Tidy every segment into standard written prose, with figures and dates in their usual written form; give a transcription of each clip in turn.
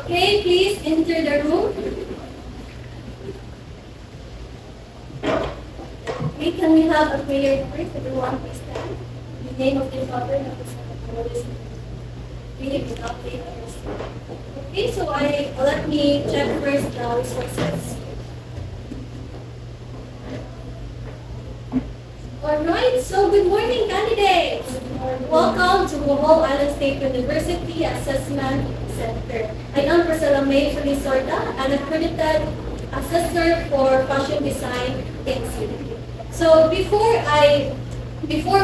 Okay, please enter the room. Okay, can we have a prayer first? Everyone, please stand. In the name of the Father, and of the Son, and of the Holy Spirit. Read without faith and understanding. Okay, so let me check first the resources. Alright, so good morning, candidates! Welcome to Bohol Island State University Assessment Center. I am Priscilla May Felisorda, an accredited assessor for fashion design in CDP. So before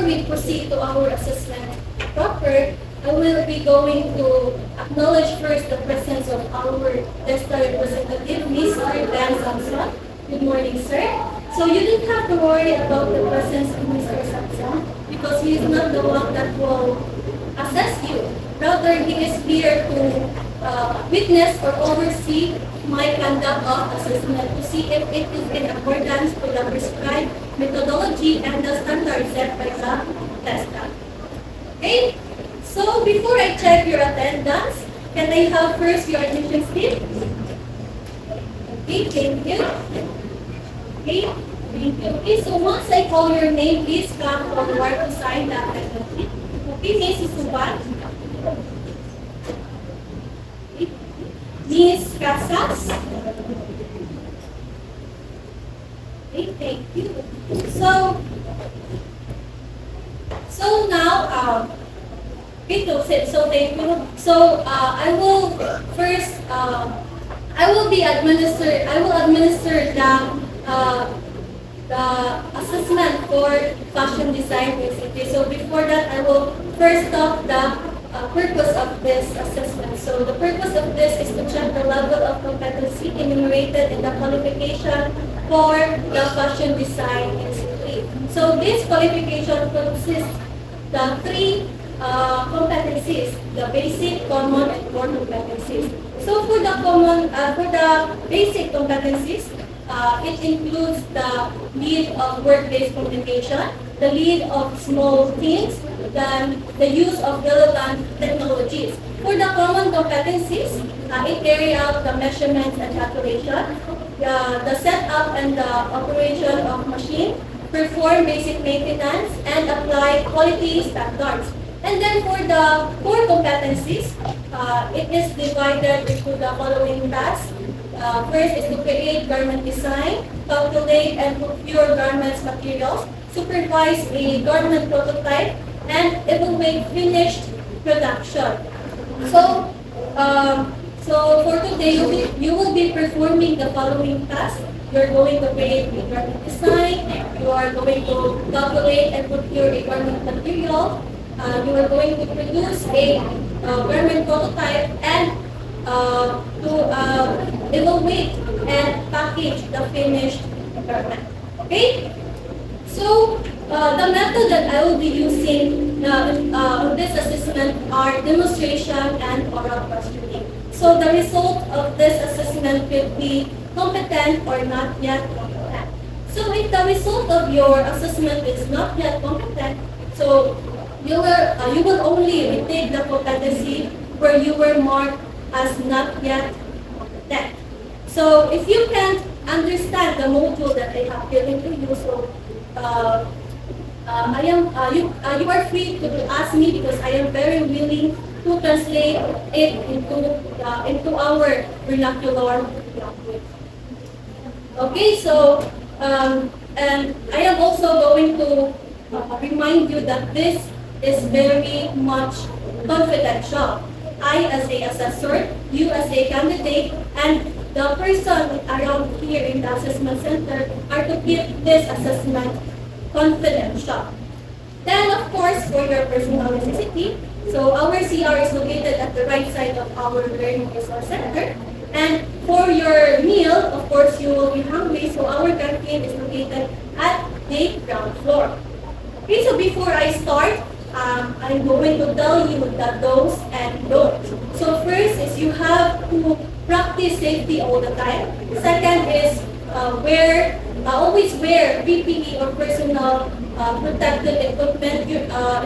we proceed to our assessment proper, I will be going to acknowledge first the presence of our DESTA representative, Mr. Dan Samson. Good morning, sir. So you don't have to worry about the presence of Mr. Samson because he is not the one that will assess you. Rather, he is here to witness or oversee my conduct of assessment to see if it is in accordance with the prescribed methodology and the standards set by the DESTA. Okay? So before I check your attendance, can I have first your admission slip? Okay, thank you. Okay, thank you. Okay, so once I call your name, please come forward to sign the attendance slip. Okay, Mrs. Subat. Okay. Ms. Casas. Okay, thank you. So now, thank you. So I will first I will administer the assessment for fashion design basically. So before that, I will first talk the purpose of this assessment. So the purpose of this is to check the level of competency enumerated in the qualification for the fashion design institute. So this qualification consists the three competencies: the basic, common, and core competencies. So for the basic competencies, it includes the lead of work-based communication, the lead of small teams, then the use of relevant technologies. For the common competencies, it carry out the measurements and calculation, the setup and the operation of machine, perform basic maintenance, and apply quality standards. And then for the core competencies, it is divided into the following tasks. First is to create garment design, calculate and procure garments materials, supervise a garment prototype, and evaluate finished production. So, for today, you will be performing the following tasks. You're going to create a garment design, you are going to calculate and procure a garment material, you are going to produce a garment prototype, and to evaluate and package the finished garment. Okay? So, the method that I will be using on this assessment are demonstration and oral questioning. So, the result of this assessment will be competent or not yet competent. So, if the result of your assessment is not yet competent, so you will only retake the competency where you were marked as not yet competent. So if you can't understand the module that I have given to you, so you are free to ask me because I am very willing to translate it into our vernacular language. Okay, so and I am also going to remind you that this is very much confidential. I as a assessor, you as a candidate, and the person around here in the assessment center are to keep this assessment confidential. Then of course, for your personal necessity, so our CR is located at the right side of our learning resource center. And for your meal, of course, you will be hungry, so our canteen is located at the ground floor. Okay, so before I start, I'm going to tell you the do's and don'ts. So first is you have to practice safety all the time. Second is always wear PPE or personal protective equipment,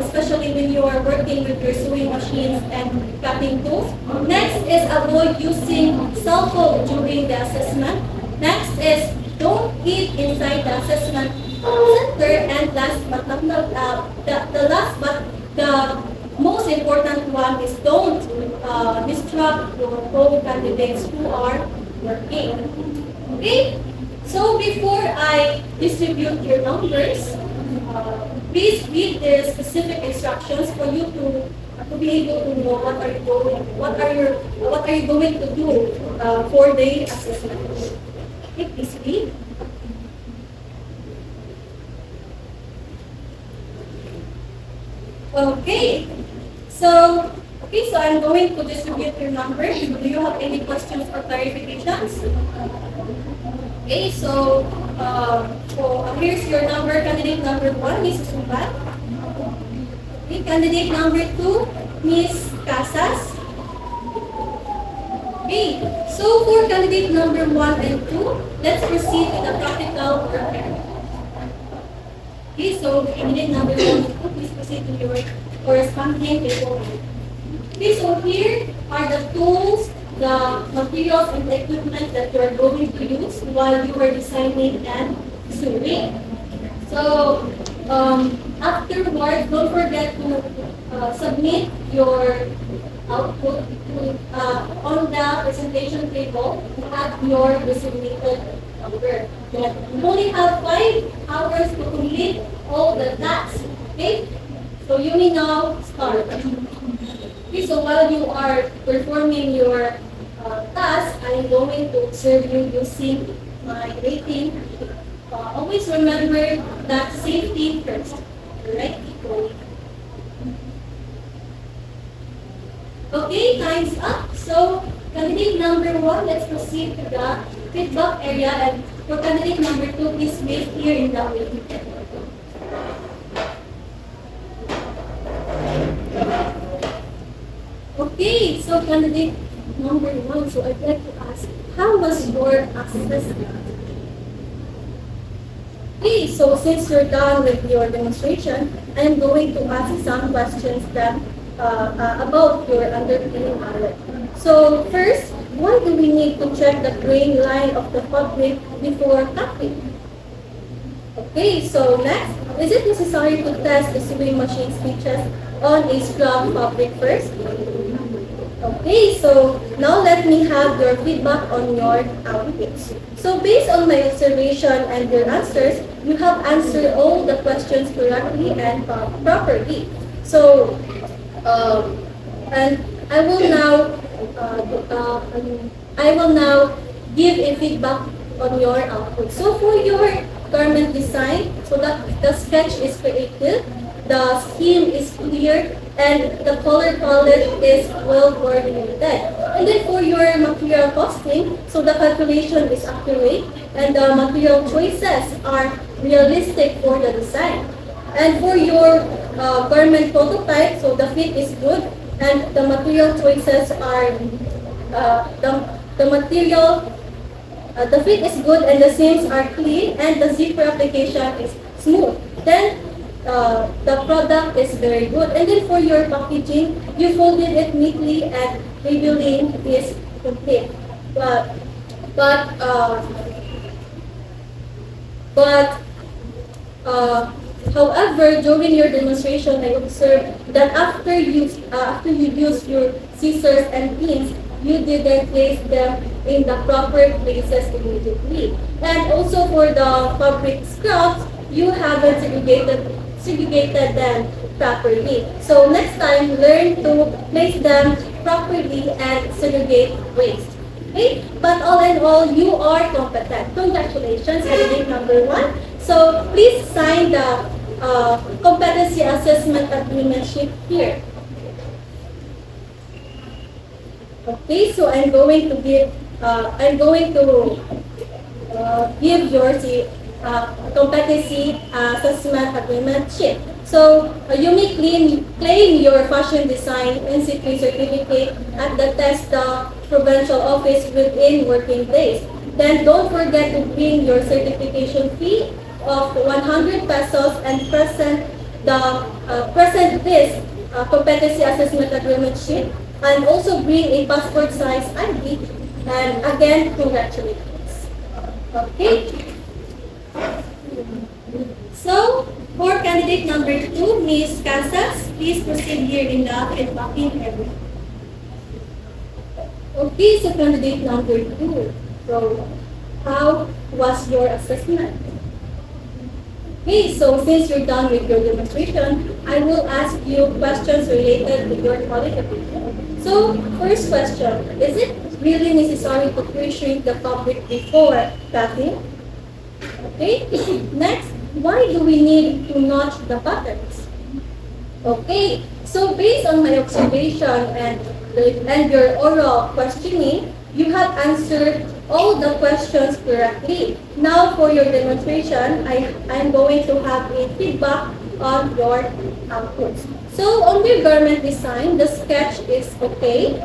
especially when you are working with your sewing machines and cutting tools. Next is avoid using cell phone during the assessment. Next is don't eat inside the assessment center. And last but not the last but the most important one is don't distract your co-candidates who are working. Okay? So before I distribute your numbers, please read the specific instructions for you to be able to know what are you going to do for the assessment. Okay, please read. Okay. So I'm going to distribute your numbers. Do you have any questions or clarifications? Okay, so here's your number. Candidate number 1, Miss Subat. Okay, candidate number 2, Miss Casas. Okay, so for candidate number 1 and 2, let's proceed with the practical work. Okay, so candidate number 1 and 2, please proceed to your corresponding paperwork. Okay, so here are the tools, the materials and the equipment that you are going to use while you are designing and sewing. So afterwards, don't forget to submit your output on the presentation table at your designated number. You only have 5 hours to complete all the tasks. Okay? So you may now start. Okay, so while you are performing your task, I'm going to observe you using my rating. Always remember that safety first. Alright, keep going. Okay, time's up. So, candidate number 1, let's proceed to the feedback area. And for candidate number 2, please wait here in the waiting area. Okay, so candidate number 1, so I'd like to ask, how was your assessment? Okay, so since you're done with your demonstration, I'm going to ask some questions that about your underpinning mallet. So first, why do we need to check the grain line of the fabric before cutting? Okay, so next, is it necessary to test the sewing machine stitches on a scrub fabric first? Okay, so now let me have your feedback on your outputs. So based on my observation and your answers, you have answered all the questions correctly and properly. So, and I will now give a feedback on your output. So for your garment design, so that the sketch is creative, the scheme is clear, and the color palette is well coordinated. And then for your material costing, so the calculation is accurate and the material choices are realistic for the design. And for your garment prototype, so the fit is good and the material choices are the fit is good and the seams are clean and the zipper application is smooth. Then the product is very good. And then for your packaging, you folded it neatly and labeling is complete. However, during your demonstration, I observed that after you used your scissors and pins, you didn't place them in the proper places immediately. And also for the fabric scraps, you haven't segregated them properly. So next time, learn to place them properly and segregate waste. Okay? But all in all, you are competent. Congratulations, candidate number 1. So please sign the competency assessment agreement sheet here. Okay, so I'm going to give your competency assessment agreement sheet. So you may claim your fashion design NC3 certificate at the TESDA provincial office within working days. Then don't forget to bring your certification fee of 100 pesos and present this competency assessment agreement sheet, and also bring a passport size ID. And again, congratulations. Okay. So, for candidate number 2, Ms. Casas, please proceed here in the feedbacking area. Okay, so candidate number 2. So, how was your assessment? Okay, so since you're done with your demonstration, I will ask you questions related to your qualification. So, first question, is it really necessary to pre-shrink the fabric before cutting? Okay, next, why do we need to notch the patterns? Okay, so based on my observation and your oral questioning, you have answered all the questions correctly. Now for your demonstration, I'm going to have a feedback on your outputs. So on your garment design, the sketch is okay.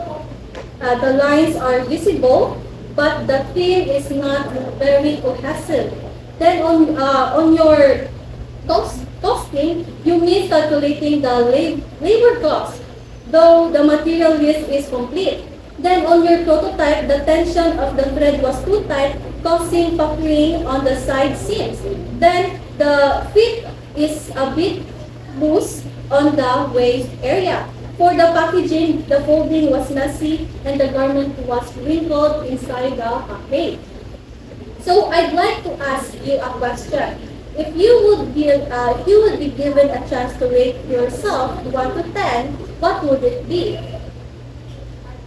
The lines are visible, but the theme is not very cohesive. Then on your costing, you miscalculating the labor cost, though the material list is complete. Then on your prototype, the tension of the thread was too tight, causing puckering on the side seams. Then the fit is a bit loose on the waist area. For the packaging, the folding was messy and the garment was wrinkled inside the package. So I'd like to ask you a question. If you would be given a chance to rate yourself 1 to 10, what would it be?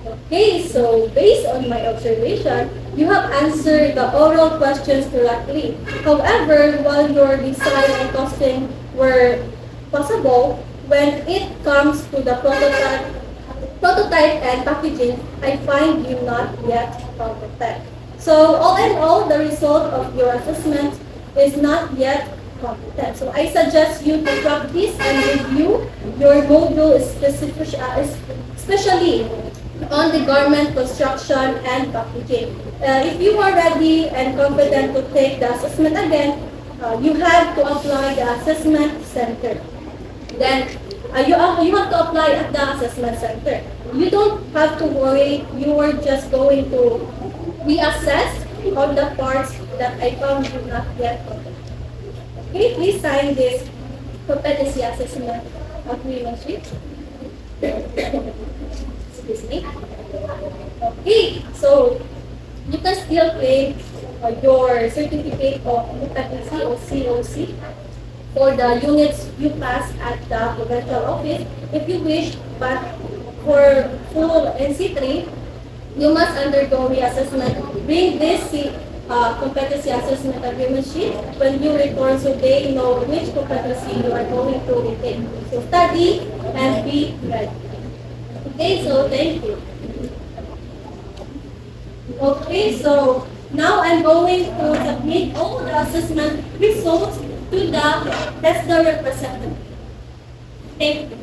Okay, so based on my observation, you have answered the oral questions correctly. However, while your design and costing were possible, when it comes to the prototype and packaging, I find you not yet competent. So all in all, the result of your assessment is not yet competent. So I suggest you to practice and review your module especially on the garment construction and packaging. If you are ready and confident to take the assessment again, you have to apply the assessment center. Then you have to apply at the assessment center. You don't have to worry. You are just going to reassess on the parts that I found you not yet competent. Okay, please sign this competency assessment agreement sheet. Excuse me. Okay, so you can still claim your certificate of competency or COC for the units you pass at the provincial office if you wish, but for full NC3, you must undergo reassessment. Bring this competency assessment agreement sheet when you return so they know which competency you are going to retake. So study and be ready. Okay, so thank you. Okay, so now I'm going to submit all the assessment results to the TESDA representative. Thank you.